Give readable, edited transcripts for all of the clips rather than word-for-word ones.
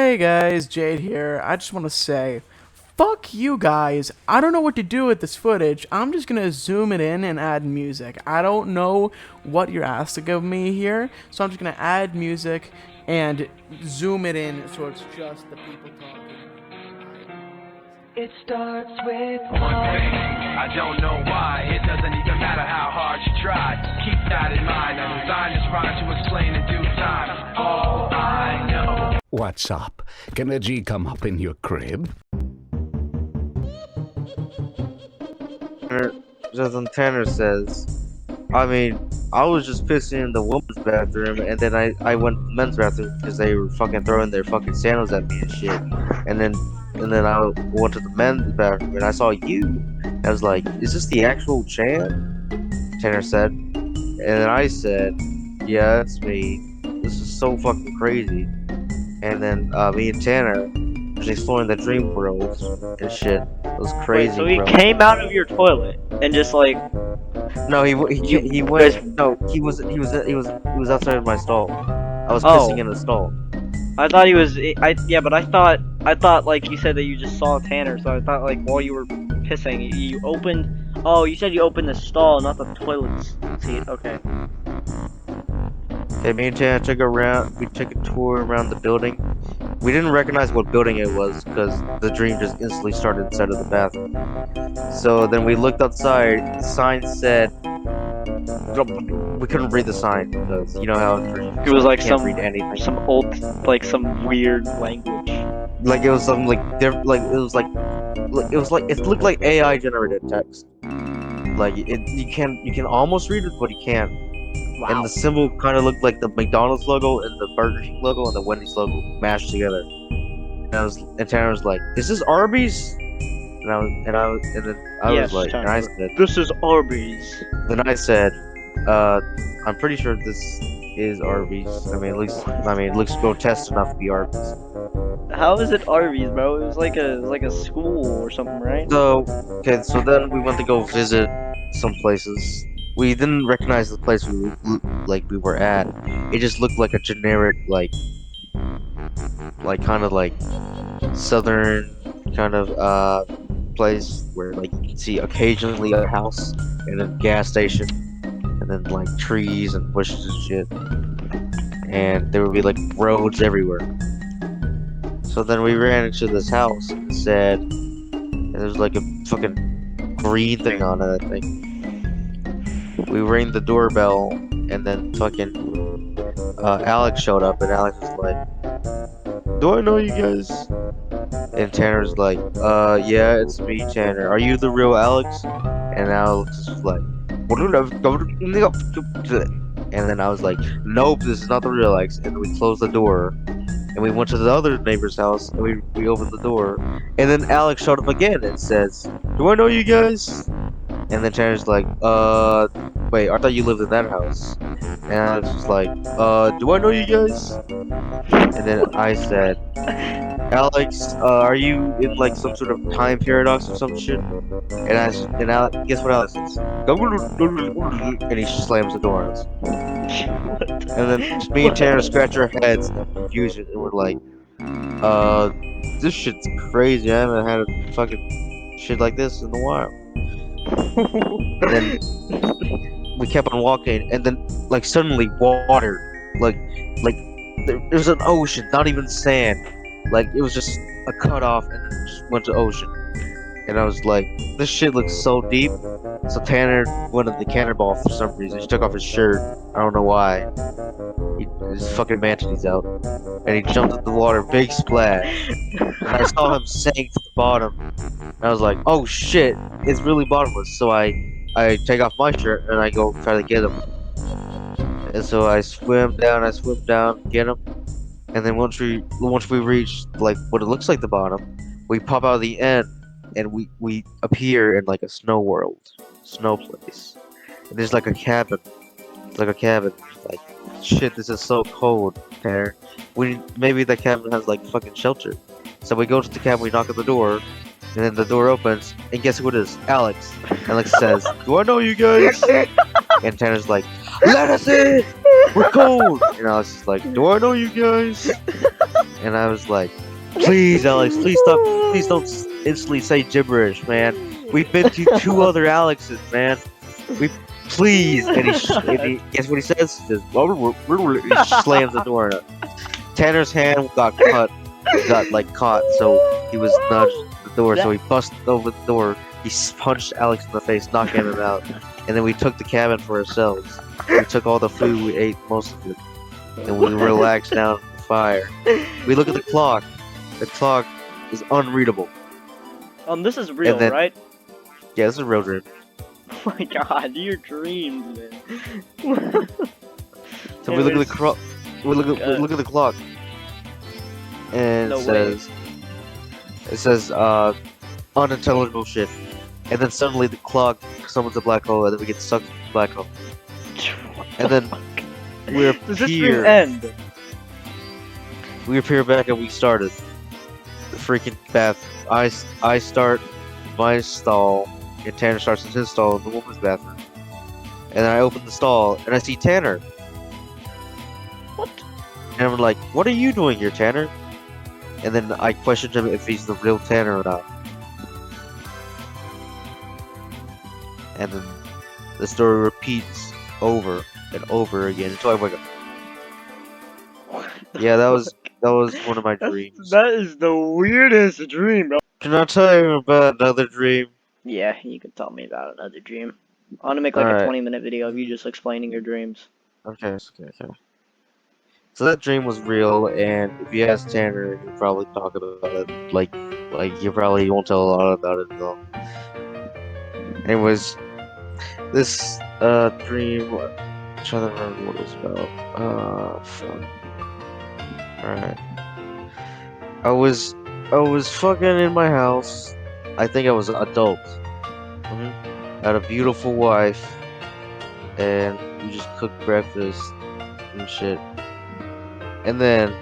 Hey guys, Jade here. I just want to say, fuck you guys. I don't know what to do with this footage. I'm just gonna zoom it in and add music. I don't know what you're asking of me here, so I'm just gonna add music and zoom it in so it's just the people talking. It starts with one thing, I don't know why. It doesn't even matter how hard you try. Keep that in mind. I designed this rhyme to explain in due time all I know. What's up? Can a G come up in your crib? Tanner says, I mean, I was just pissing in the women's bathroom, and then I went to the men's bathroom because they were fucking throwing their fucking sandals at me and shit. And then I went to the men's bathroom, and I saw you. I was like, is this the actual Chan? Tanner said. And then I said, yeah, it's me. This is so fucking crazy. And then me and Tanner was exploring the dream world and shit. It was crazy, Wait, so he bro. came out of your toilet and just like No, he went. No, he was outside of my stall. I was pissing in the stall. I thought he was but I thought like you said that you just saw Tanner, so I thought like while you were pissing you opened you said you opened the stall, not the toilet seat. Okay. Okay, me and Tanner we took a tour around the building. We didn't recognize what building it was because the dream just instantly started inside of the bathroom. So then we looked outside. The sign said, we couldn't read the sign because you know how It was like can't read anything. some old like some weird language. Like it was something like different. Like it looked like AI generated text. Like you can almost read it, but you can't. Wow. And the symbol kind of looked like the McDonald's logo and the Burger King logo and the Wendy's logo mashed together. And Tanner was like, "Is this Arby's?" And I was like, and I said, "This is Arby's." Then I said, "I'm pretty sure this is Arby's. I mean, it looks grotesque enough to be Arby's." How is it Arby's, bro? It was like a school or something, right? So then we went to go visit some places. We didn't recognize the place we were at. It just looked like a generic kind of like southern kind of place where like you can see occasionally a house and a gas station and then like trees and bushes and shit. And there would be like roads everywhere. So then we ran into this house and there was like a fucking green thing on it, I think. We rang the doorbell, and then fucking Alex showed up, and Alex was like, "Do I know you guys?" And Tanner's like, yeah, it's me, Tanner. Are you the real Alex?" And Alex was like, and then I was like, "Nope, this is not the real Alex." And we closed the door, and we went to the other neighbor's house, and we opened the door, and then Alex showed up again and says, "Do I know you guys?" And then Tanner's like, wait, I thought you lived in that house. And Alex was like, do I know you guys? And then I said, "Alex, are you in like some sort of time paradox or some shit?" And Alex, guess what Alex says? And he slams the door on us. And then me and Tanner scratch our heads in confusion, and we're like, this shit's crazy. I haven't had a fucking shit like this in a while. And then we kept on walking, and then like suddenly water, like there was an ocean, not even sand, like it was just a cut off, and then just went to ocean. And I was like, this shit looks so deep. So Tanner went to the cannonball for some reason. He took off his shirt. I don't know why. His fucking manatee's out, and he jumped in the water, big splash. And I saw him sink to the bottom. And I was like, oh shit, it's really bottomless. So I take off my shirt and I go try to get him. And so I swim down, get him. And then once we reach like what it looks like the bottom, we pop out of the end and we appear in like a snow place. And there's like a cabin. It's like a cabin. Like, shit, this is so cold, Tanner. Maybe that cabin has like fucking shelter. So we go to the cabin, we knock on the door, and then the door opens, and guess who it is? Alex. Alex says, "Do I know you guys?" And Tanner's like, "Let us in! We're cold!" And Alex is like, "Do I know you guys?" And I was like, please, Alex, please stop. Please don't instantly say gibberish, man. We've been to 2 other Alexes, man. We please. And he guess what he says? He says, he slams the door. Tanner's hand got like caught, so he was nudged the door. So he busted over the door. He punched Alex in the face, knocking him out. And then we took the cabin for ourselves. We took all the food, we ate most of it, and we relaxed down at the fire. We look at the clock. The clock is unreadable. This is real, then- right? Yeah, this is a real dream. Oh my god, your dreams, man. So we look at the clock. We look at the clock, and No it says unintelligible shit. And then suddenly the clock summons a black hole, and then we get sucked into the black hole. And then we Does this dream appear. end? We appear back and we started. The freaking bath. I start my stall, and Tanner starts in his stall in the woman's bathroom. And then I open the stall, and I see Tanner. What? And I'm like, what are you doing here, Tanner? And then I questioned him if he's the real Tanner or not. And then the story repeats over and over again until I wake up. Yeah, that was one of my dreams. That is the weirdest dream, bro. Can I tell you about another dream? Yeah, you can tell me about another dream. I want to make like Alright. a 20-minute video of you just explaining your dreams. Okay. So that dream was real, and if you ask Tanner, he'll probably talk about it. Like you probably won't tell a lot about it though. Anyways, this dream, I'm trying to remember what it was about. Fuck. Alright. I was fucking in my house. I think I was an adult. I had a beautiful wife, and we just cooked breakfast and shit. And then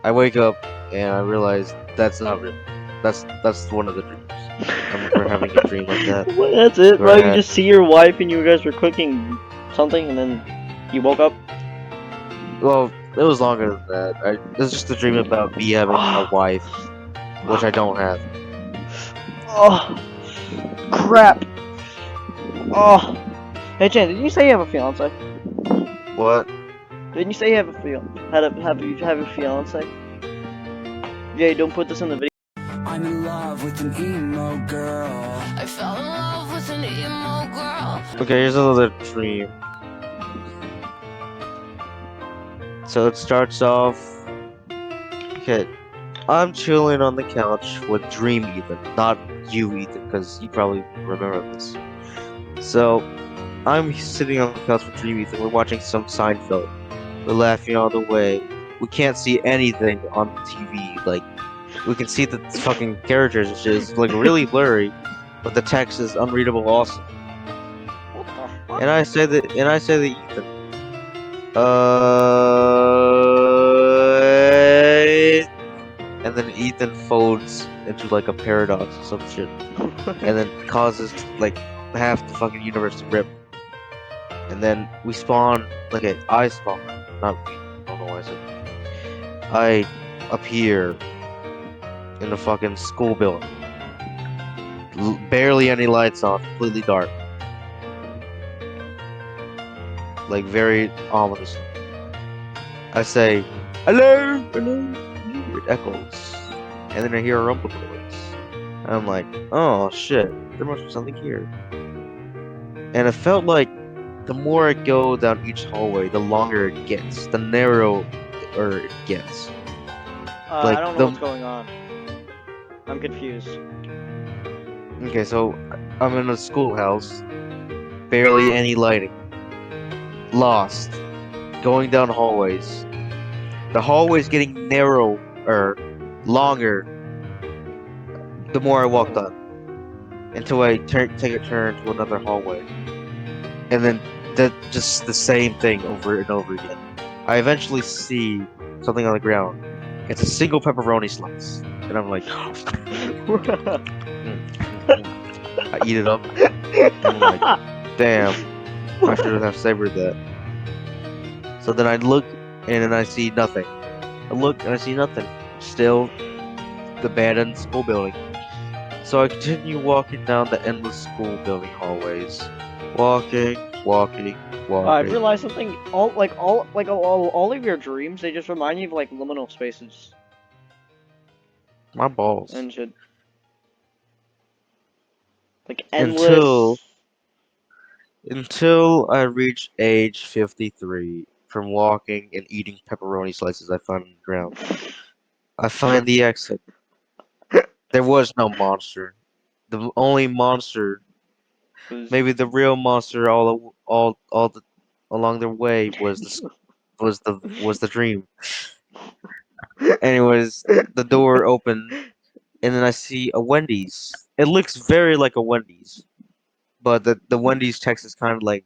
I wake up and I realize that's not real. That's one of the dreams. I remember having a dream like that. What, that's it, bro? Where I You had- just see your wife and you guys were cooking something and then you woke up? Well, it was longer than that. It was just a dream about me having a wife, which I don't have. Oh, crap. Oh. Hey, Jen, did you say you have a fiance? What? Didn't you say you have a have you have a fiance? Jay, don't put this in the video. I'm in love with an emo girl. I fell in love with an emo girl. Okay, here's another dream. So it starts off. Okay, I'm chilling on the couch with Dream Ethan, not you, Ethan, because you probably remember this. So I'm sitting on the couch with Dream Ethan. We're watching some Seinfeld. We're laughing all the way. We can't see anything on the TV. Like, we can see the fucking characters and shit. It's like really blurry, but the text is unreadable also. What the fuck? And I say that Ethan. And then Ethan folds into like a paradox or some shit, and then causes like half the fucking universe to rip. And then we spawn. Okay, I spawn. Not we. I don't know why I said. I appear in a fucking school building. Barely any lights on, completely dark. Like very ominous. I say, hello, hello. It echoes, and then I hear a rumble noise. And I'm like, oh shit, there must be something here. And it felt like the more I go down each hallway, the longer it gets, the narrower it gets. Like I don't know the- what's going on. I'm confused. Okay, so I'm in a schoolhouse, barely any lighting, lost, going down hallways. The hallway's getting narrower, longer, the more I walked on, until I take a turn to another hallway, and then that just the same thing over and over again. I eventually see something on the ground. It's a single pepperoni slice, and I'm like, I eat it up. I'm like, damn, I should have savored that. So then I look, and then I see nothing. I look, and I see nothing. Still, the abandoned school building. So I continue walking down the endless school building hallways. Walking, walking, I've walking. realized something. All of your dreams, they just remind you of like liminal spaces My balls. and shit. Like Until endless. until I reach age 53 from walking and eating pepperoni slices I found on the ground. I find the exit. There was no monster. The only monster, Was maybe the real monster along the way was the dream. Anyways, the door opened and then I see a Wendy's. It looks very like a Wendy's, but the Wendy's text is kind of like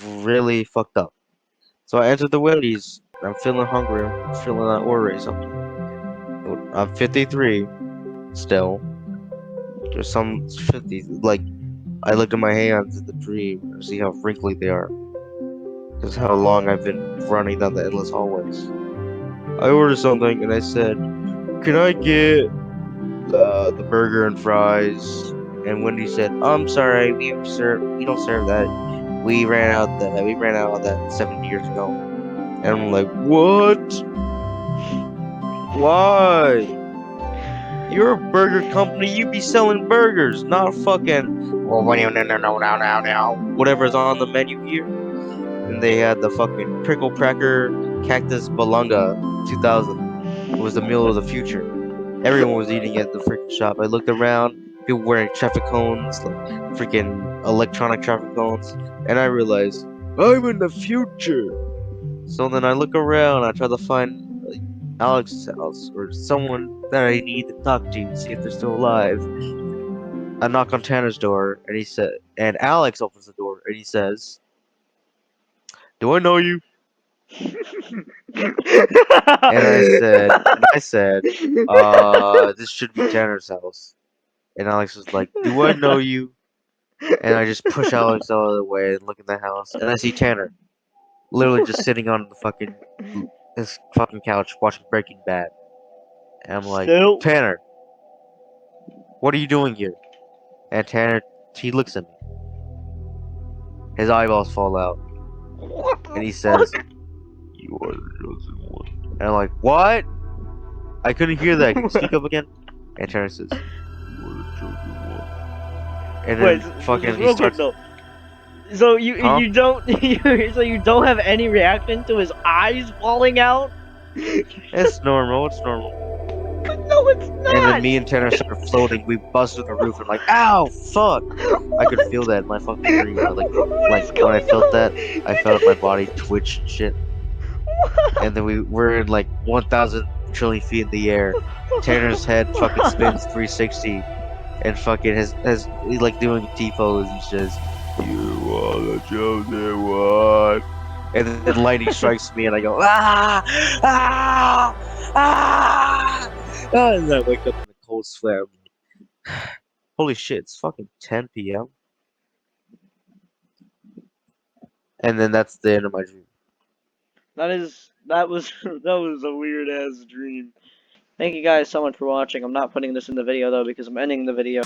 really fucked up. So I entered the Wendy's. I'm feeling hungry. I'm feeling like ordering something. I'm 53 still. There's some 50. Like I looked at my hands in the dream and see how wrinkly they are. Because how long I've been running down the endless hallways. I ordered something and I said, "Can I get the burger and fries?" And Wendy said, "I'm sorry, we don't serve that. We ran out of that 7 years ago." And I'm like, "What? Why? You're a burger company. You be selling burgers, not fucking well, whatever's on the menu here." And they had the fucking pickle cracker cactus balunga 2000. It was the meal of the future. Everyone was eating it at the freaking shop. I looked around, people wearing traffic cones, like freaking electronic traffic cones, and I realized I'm in the future. So then I look around, I try to find Alex's house or someone that I need to talk to, see if they're still alive. I knock on Tanner's door, and Alex opens the door, and he says, "Do I know you?" This should be Tanner's house." And Alex was like, "Do I know you?" And I just push Alex out of the way and look in the house, and I see Tanner literally just sitting on the fucking his fucking couch watching Breaking Bad. And I'm like, Still. "Tanner, what are you doing here?" And Tanner, he looks at me. His eyeballs fall out, What and the he fuck? says, "You are the chosen one." And I'm like, "What?" I couldn't hear that. Can you speak up again? And Tanner says, "You are the chosen one." And Wait, then just fucking he real quick starts, though. So you huh? you don't so you don't have any reaction to his eyes falling out? It's normal. It's normal. No, it's And then not. me and Tanner started floating. We buzzed through the roof and like, "Ow, fuck!" I could What? feel that in my fucking dream. What Like is when I going felt on? that, I You felt my just body twitch and shit. what? And then we were in like 1,000 trillion feet in the air. Tanner's head fucking spins 360, and fucking has he like doing a T-pose. He says, "You are the chosen one." And then lightning strikes me, and I go, "Ah, ah, ah!" And I wake up in a cold sweat. Holy shit, it's fucking 10 p.m. And then that's the end of my dream. That was a weird ass dream. Thank you guys so much for watching. I'm not putting this in the video though because I'm ending the video.